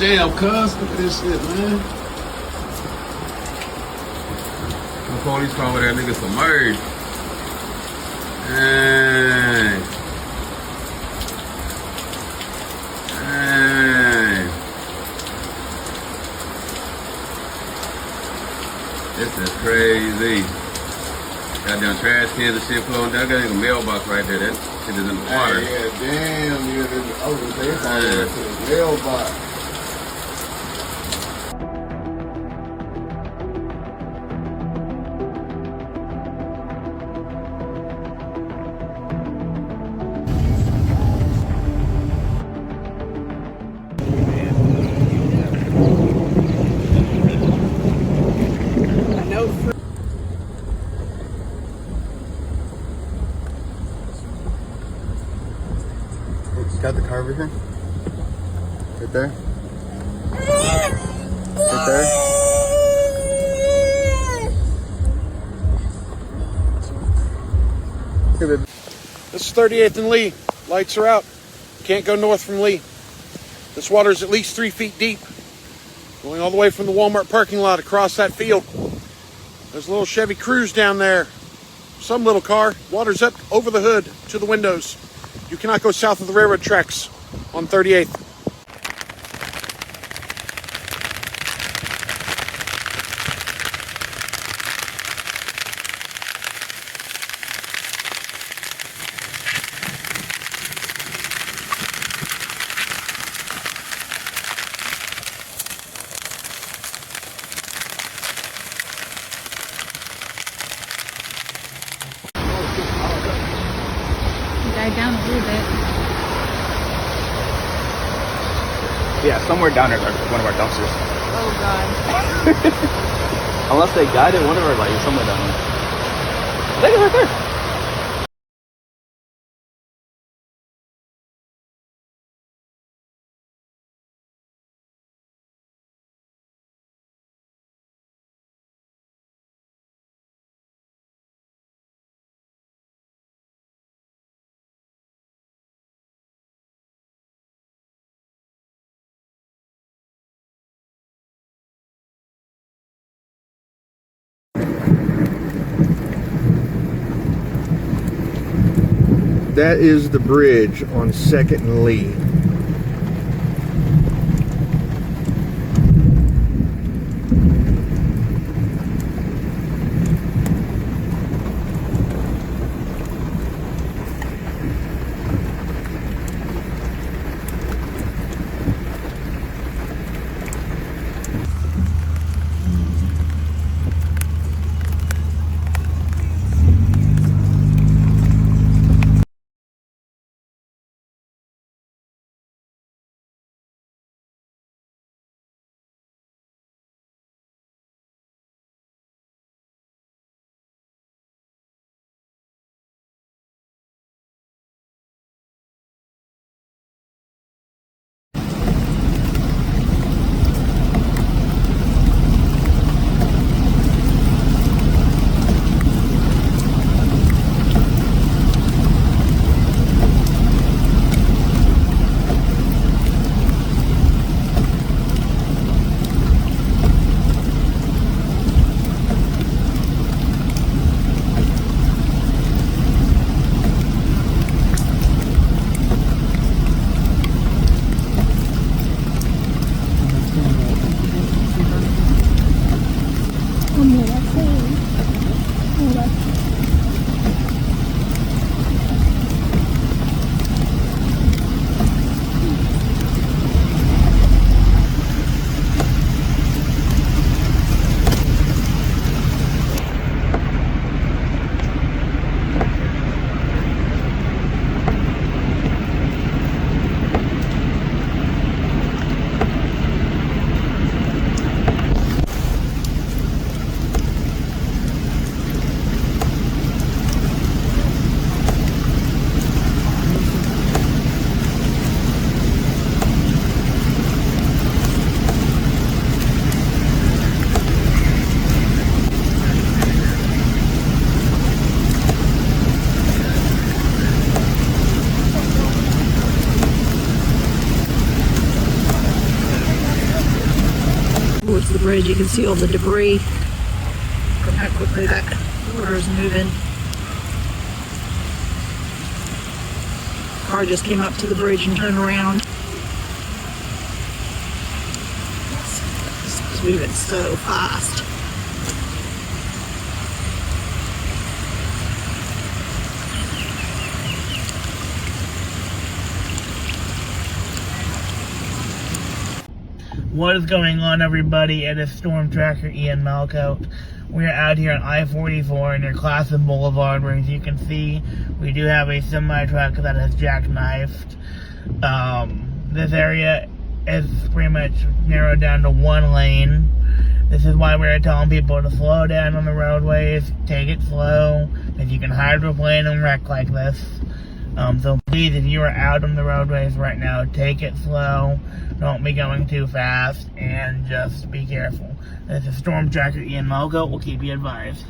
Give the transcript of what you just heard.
damn, cuz. Look at this shit, man. The police call that nigga submerged. Hey. Hey. This is crazy. Goddamn trash cans and shit flowing down. Got a mailbox right there. That shit is in the water. Hey, yeah, damn. Yeah, I was gonna say it's all the way to the mailbox. Got the car over here? Right there? Right there? Here, baby. This is 38th and Lee. Lights are out. Can't go north from Lee. This water is at least 3 feet deep. Going all the way from the Walmart parking lot across that field. There's a little Chevy Cruze down there. Some little car. Water's up over the hood to the windows. You cannot go south of the railroad tracks on 38th. Died down a little bit. Yeah, somewhere down there, one of our dumpsters. Oh god. Unless they guided one of our, like, somewhere down there. I think it's right there. That is the bridge on 2nd and Lee. bridge. You can see all the debris from how quickly that water is moving. Car just came up to the bridge and turned around. It's moving so fast. What is going on, everybody? It is Storm Tracker Ian Malcote. We're out here on I-44 near Classen Boulevard, where, as you can see, we do have a semi-truck that is jackknifed. This area is pretty much narrowed down to one lane. This is why we're telling people to slow down on the roadways, take it slow, if you can hydroplane and wreck like this. So please, if you are out on the roadways right now, take it slow, don't be going too fast, and just be careful. This is Storm Tracker Ian Malcote. We'll keep you advised.